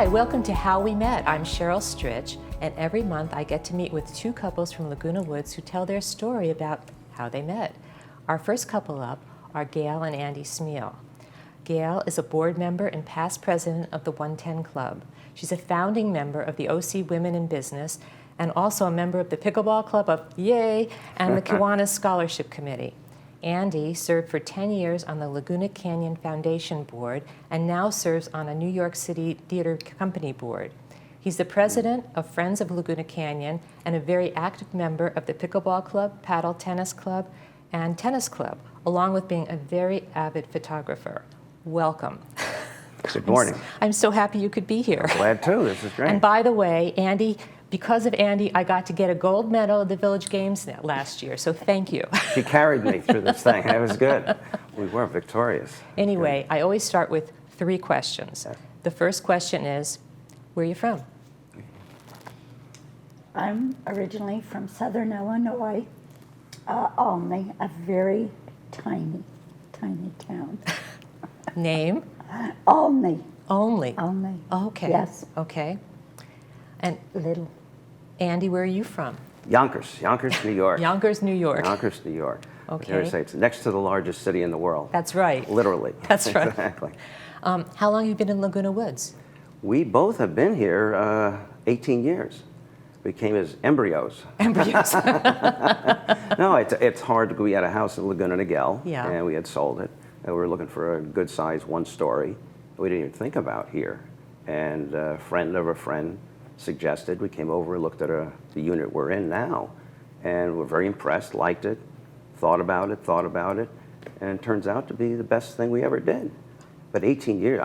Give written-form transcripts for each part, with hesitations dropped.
Hi, welcome to How We Met. I'm Sheryl Strich, and every month I get to meet with two couples from Laguna Woods who tell their story about how they met. Our first couple up are Gail and Andy Cmiel. Gail is a board member and past president of the 110 Club. She's a founding member of the OC Women in Business and also a member of the Pickleball Club of Yay and the Kiwanis Scholarship Committee. Andy served for 10 years on the Laguna Canyon Foundation Board and now serves on a New York City Theater Company Board. He's the president of Friends of Laguna Canyon and a very active member of the Pickleball Club, Paddle Tennis Club, and Tennis Club, along with being a very avid photographer. Welcome. Good morning. I'm so happy you could be here. I'm glad too. This is great. And by the way, Andy, because of Andy, I got to get a gold medal at the Village Games last year, so thank you. She carried me through this thing. It was good. We were victorious. Anyway, I always start with 3 questions. The first question is, where are you from? I'm originally from Southern Illinois, Olney, a very tiny town. Name? Olney. Only. Olney. Okay. Yes. Okay. And Little. Andy, where are you from? Yonkers, New York. Yonkers, New York. Yonkers, New York. Okay. I dare say it's next to the largest city in the world. That's right. Literally. That's right. Exactly. How long have you been in Laguna Woods? We both have been here 18 years. We came as embryos. Embryos. No, it's hard. We had a house in Laguna Niguel, Yeah. and we had sold it. And we were looking for a good size 1-story. We didn't even think about here. And a friend of a friend suggested. We came over and looked at the unit we're in now, and we're very impressed, liked it, thought about it, and it turns out to be the best thing we ever did. But 18 years,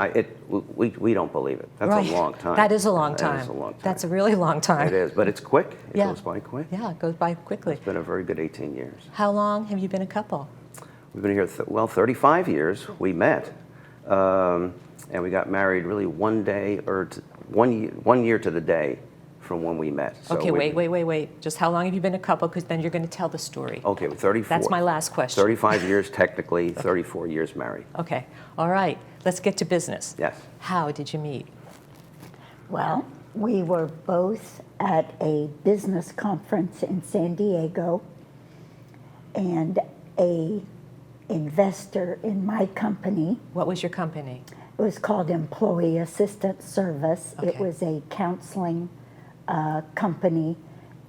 we don't believe it. That's Right. a long time. That is a long time. That is a long time. That's a really long time. It is, but it's quick. It Yeah. goes by quick. Yeah, it goes by quickly. It's been a very good 18 years. How long have you been a couple? We've been here, 35 years. We met, and we got married really one year to the day from when we met. So Okay, wait. Just how long have you been a couple? Because then you're going to tell the story. Okay, 34. That's my last question. 35 years technically, 34 years married. Okay, all right. Let's get to business. Yes. How did you meet? Well, we were both at a business conference in San Diego, and a investor in my company. What was your company? It was called Employee Assistance Service. It Okay. was a counseling company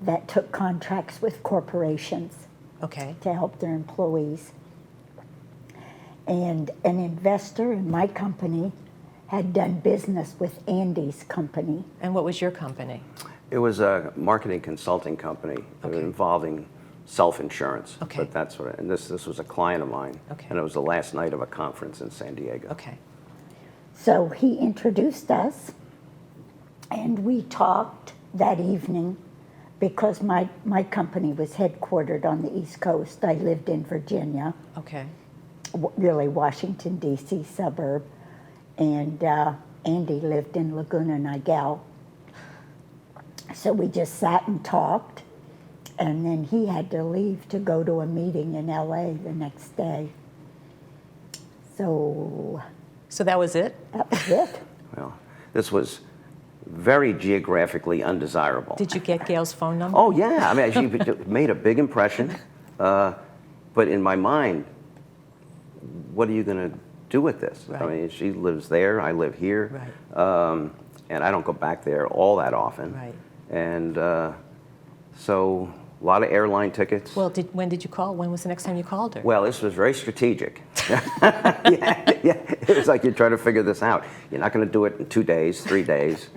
that took contracts with corporations Okay. to help their employees. And an investor in my company had done business with Andy's company. And what was your company? It was a marketing consulting company Okay. involving self-insurance. Okay. But that's what, and this was a client of mine. Okay. And it was the last night of a conference in San Diego. Okay. So he introduced us, and we talked that evening because my company was headquartered on the East Coast. I lived in Virginia, Okay. really Washington, D.C. suburb, and Andy lived in Laguna Niguel. So we just sat and talked, and then he had to leave to go to a meeting in L.A. the next day. So So that was it? that was it. Well, this was very geographically undesirable. Did you get Gail's phone number? Oh, yeah. I mean, she made a big impression. But in my mind, what are you going to do with this? Right. I mean, she lives there, I live here. Right. And I don't go back there all that often. Right. And so a lot of airline tickets. Well, when did you call? When was the next time you called her? Well, this was very strategic. yeah. It was like you're trying to figure this out. You're not going to do it in 2 days, 3 days.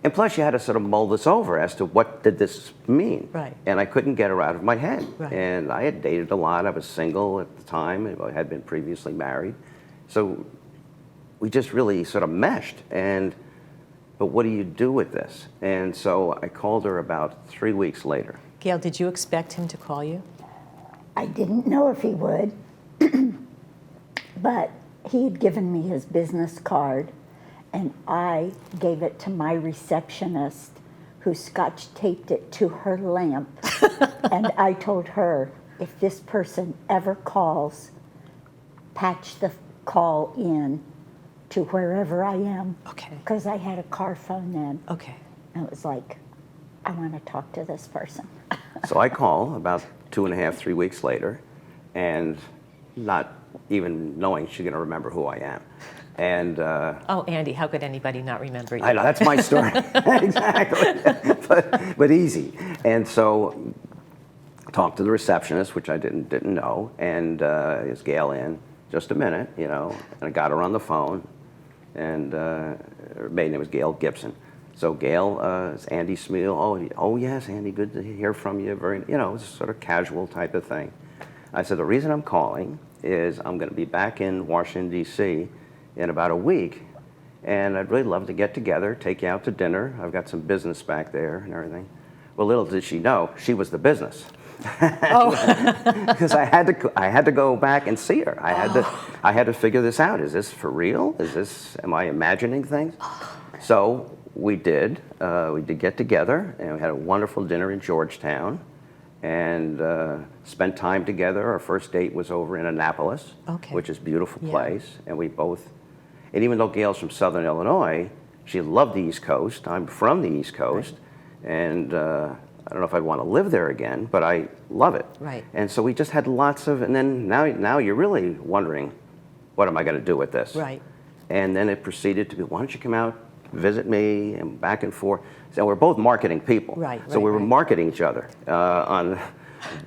And plus, you had to sort of mull this over as to what did this mean. Right. And I couldn't get her out of my head. Right. And I had dated a lot. I was single at the time. I had been previously married. So we just really sort of meshed. But what do you do with this? And so I called her about 3 weeks later. Gail, did you expect him to call you? I didn't know if he would, but he had given me his business card, and I gave it to my receptionist, who scotch taped it to her lamp. And I told her, if this person ever calls, patch the call in to wherever I am. Okay. Because I had a car phone then. Okay. And it was like, I want to talk to this person. So I call about 2.5, 3 weeks later, and not even knowing she's going to remember who I am. And Oh, Andy, how could anybody not remember you? I know, that's my story. Exactly. but easy. And so talked to the receptionist, which I didn't know, and is Gail in? Just a minute, you know, and I got her on the phone, and her maiden name was Gail Gibson. So Gail, it's Andy Cmiel. Oh yes, Andy, good to hear from you. Very, you know, it's sort of casual type of thing. I said, the reason I'm calling is I'm going to be back in Washington, D.C. in about a week, and I'd really love to get together, take you out to dinner. I've got some business back there and everything. Well, little did she know, she was the business. Oh. Because I had to go back and see her. I had to figure this out. Is this for real? Am I imagining things? So we did get together, and we had a wonderful dinner in Georgetown, and spent time together. Our first date was over in Annapolis, Okay. which is a beautiful Yeah. place, and and even though Gail's from Southern Illinois, she loved the East Coast. I'm from the East Coast, and I don't know if I'd want to live there again, but I love it. Right. And so we just had lots of, and then now you're really wondering, what am I going to do with this? Right. And then it proceeded to be, why don't you come out, visit me, and back and forth. So we're both marketing people. Right, So we were right. marketing each other on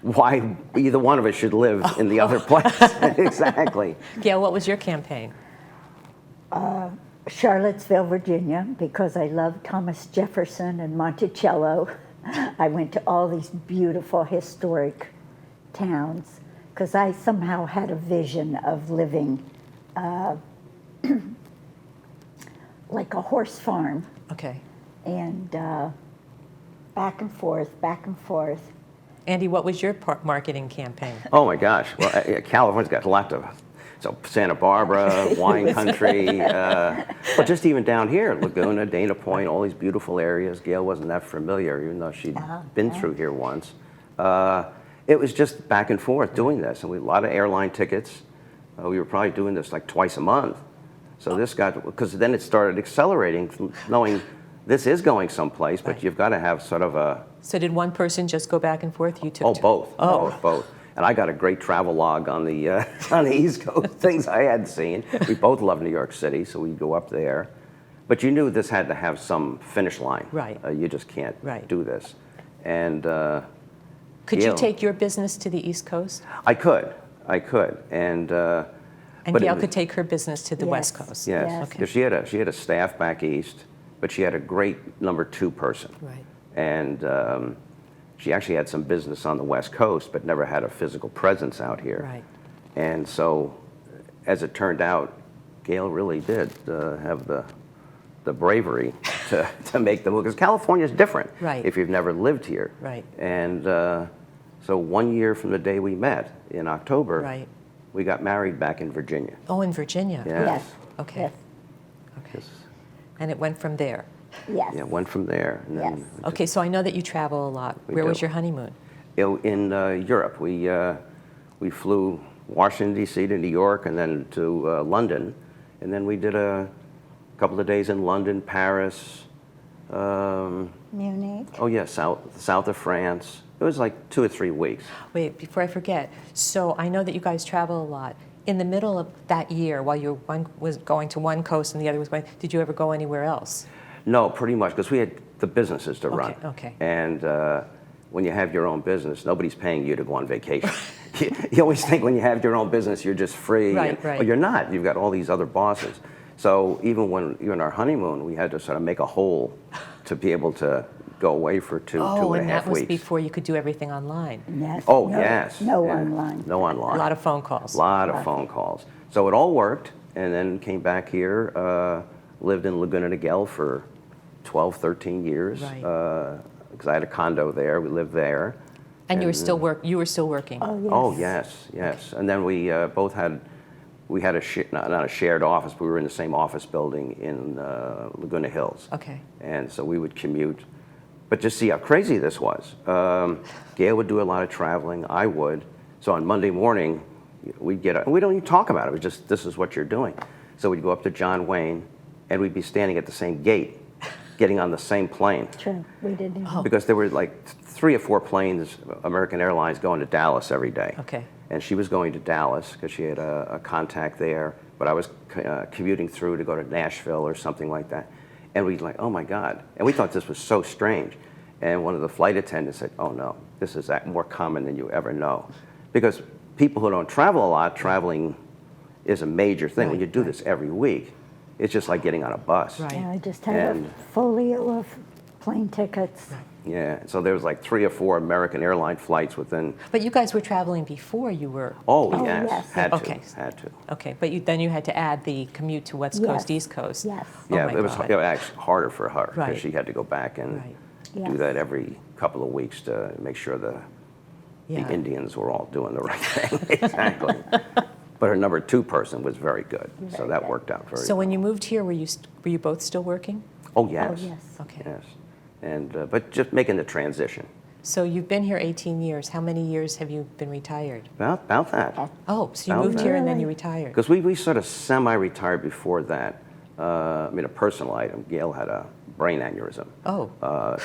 why either one of us should live in the other place. Exactly. Gail, what was your campaign? Charlottesville, Virginia, because I love Thomas Jefferson and Monticello. I went to all these beautiful historic towns because I somehow had a vision of living like a horse farm, Okay. and back and forth, back and forth. Andy, what was your marketing campaign? Oh my gosh. Well, California's got lots of, so Santa Barbara, wine country, but just even down here, Laguna, Dana Point, all these beautiful areas. Gail wasn't that familiar, even though she'd been through here once. It was just back and forth doing this, and a lot of airline tickets. We were probably doing this like twice a month. So this got, because then it started accelerating, knowing this is going someplace, but Right. you've got to have sort of a, So did one person just go back and forth? You took oh, two? both. Oh. Both. And I got a great travel log on the on the East Coast, things I hadn't seen. We both love New York City, so we'd go up there. But you knew this had to have some finish line. Right. You just can't Right. do this. And Could Gail. you take your business to the East Coast? I could. And And but it Gail was- could take her business to the West Yes. Coast? yes, Yes. because she had a staff back east, but she had a great number 2 person. Right. And she actually had some business on the West Coast, but never had a physical presence out here. Right. And so, as it turned out, Gail really did have the bravery to make the move, because California is different Right. if you've never lived here. Right. And so 1 year from the day we met in October, Right. we got married back in Virginia. Oh, in Virginia? Yeah. Yes. Okay. Yes. Okay. And it went from there. Yes. Yeah, went from there. And then Yes. we just- Okay, so I know that you travel a lot. We Where do. was your honeymoon? In Europe, we flew Washington D.C. to New York, and then to London, and then we did a couple of days in London, Paris. Munich. Oh yeah, south of France. It was like 2 or 3 weeks. Wait, before I forget. So I know that you guys travel a lot. In the middle of that year, while one was going to one coast and the other was going, did you ever go anywhere else? No, pretty much, because we had the businesses to run. Okay. And when you have your own business, nobody's paying you to go on vacation. You always think when you have your own business, you're just free. Right, right. But you're not. You've got all these other bosses. So even our honeymoon, we had to sort of make a hole to be able to go away for two and a half weeks. Oh, and that was before you could do everything online. Yes. Oh, No- yes. No yeah. online. No online. A lot of phone calls. A lot of phone calls. So it all worked, and then came back here, lived in Laguna Niguel for 12, 13 years. Right. Because I had a condo there, we lived there. And you were still working. Oh, yes. Oh, yes. And then we both had, not a shared office, but we were in the same office building in Laguna Hills. Okay. And so we would commute. But just see how crazy this was. Gail would do a lot of traveling, I would. So on Monday morning, we'd get up, and we don't even talk about it, it was just, this is what you're doing. So we'd go up to John Wayne, and we'd be standing at the same gate, getting on the same plane. True, we didn't. Because there were like 3 or 4 planes, American Airlines, going to Dallas every day. Okay. And she was going to Dallas because she had a contact there, but I was commuting through to go to Nashville or something like that. And we'd like, oh my God. And we thought this was so strange. And one of the flight attendants said, oh no, this is more common than you ever know. Because people who don't travel a lot, traveling is a major thing. When you do this every week, it's just like getting on a bus. Right. Yeah, I just had a folio of plane tickets. Yeah, so there was like 3 or 4 American airline flights within. But you guys were traveling before you were. Oh, Oh, yes, yes. had to, Okay. had to. Okay, but then you had to add the commute to West Coast, Yes. East Coast. Yes. Oh Yeah, my it was God. actually harder for her because Right. she had to go back and Right. Yes. do that every couple of weeks to make sure the Yeah. Indians were all doing the right thing. Exactly. But her number 2 person was very good, so Very that good. worked out very So well. when you moved here, were you both still working? Oh, yes. Oh, yes. Okay. Yes. And, but just making the transition. So you've been here 18 years. How many years have you been retired? About that. Oh, so you About moved that. here and then you retired. Because we sort of semi-retired before that. I mean, a personal item. Gail had a brain aneurysm. Oh.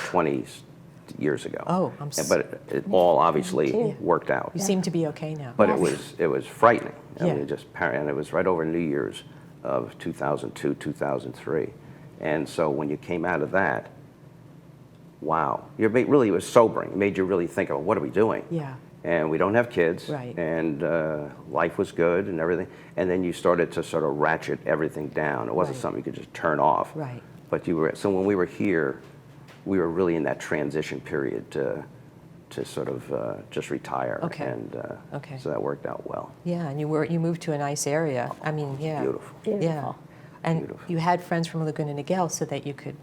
20 years ago. Oh, But it all obviously too. worked out. You seem to be okay now. But Yes. it was frightening. I Yeah. mean, and it was right over New Year's of 2002, 2003. And so when you came out of that, wow, really, it was sobering. It made you really think about, what are we doing? Yeah. And we don't have kids. Right. And life was good and everything. And then you started to sort of ratchet everything down. It wasn't Right. something you could just turn off. Right. But so when we were here, we were really in that transition period to sort of just retire. Okay. And Okay. so that worked out well. Yeah, and you moved to a nice area. I mean, yeah. Beautiful. Yeah. Beautiful. And Beautiful. you had friends from Laguna Niguel so that you could,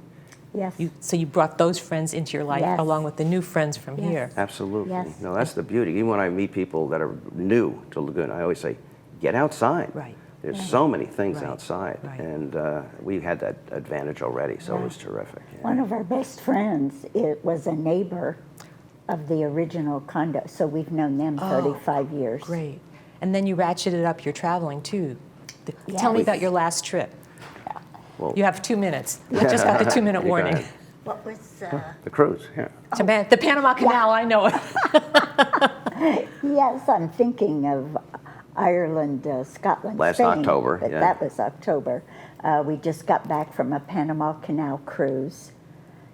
Yes. so you brought those friends into your life Yes. along with the new friends from Yes. here. Absolutely. Yes. No, that's the beauty. Even when I meet people that are new to Laguna, I always say, get outside. Right. There's so many things Right. outside. Right. And we had that advantage already, so it Yeah. was terrific. Yeah. One of our best friends, it was a neighbor of the original condo, so we've known them 35 years. Great. And then you ratcheted up your traveling too. Yeah. Tell me about your last trip. Well, You have 2 minutes. I just got the 2-minute You go warning. ahead. What was, The cruise, yeah. The Panama Canal, I know it. yes, I'm thinking of Ireland, Scotland, Last Spain, October, but yeah. that was October. We just got back from a Panama Canal cruise.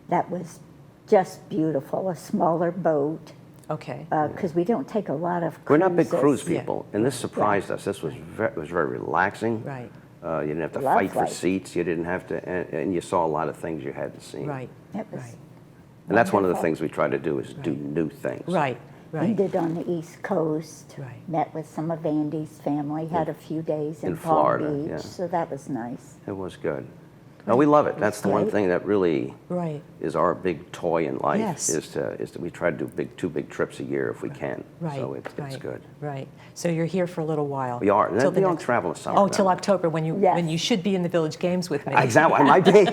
That was just beautiful, a smaller boat, Okay. because we don't take a lot of We're cruises. not big cruise Yeah. people, and this surprised us. This was very relaxing. Right. You didn't have to fight for Lovely. seats. You didn't have to, and you saw a lot of things you hadn't seen. Right. It was Right. And that's one of the wonderful. things we try to do is do new things. Right. Right. Ended on the East Coast. Right. Met with some of Andy's family. Had a few days in In Palm Florida, Beach, yeah. so that was nice. It was good. No, we love it. That's the one great. thing that really Right. is our big toy in life. Yes. Is to we try to do two big trips a year if we can. Right. So it's right. good. Right. So you're here for a little while. We are. Till the We don't next- travel in summer. Oh, till no. October when you Yes. should be in the Village Games with me. Exactly. I might be.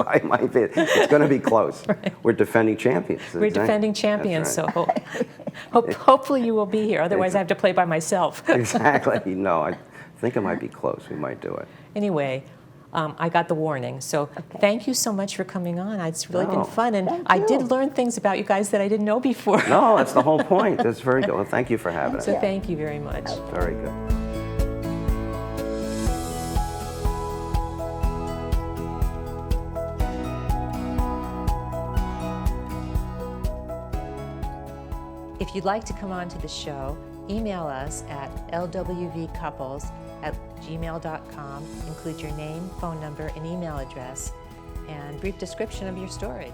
I might be. It's going to be close. We're defending champions. We're Exactly. defending champions, That's so hopefully you will be here. Otherwise, I have to play by myself. Exactly. No, I think it might be close. We might do it. Anyway, I got the warning. So thank you so much for coming on. It's really No. been fun, and Thank I you. did learn things about you guys that I didn't know before. No, that's the whole point. That's very good. Well, thank you for having us. So thank you very much. Very good. If you'd like to come on to the show, email us at lwvcouples@gmail.com. Include your name, phone number, and email address, and brief description of your story.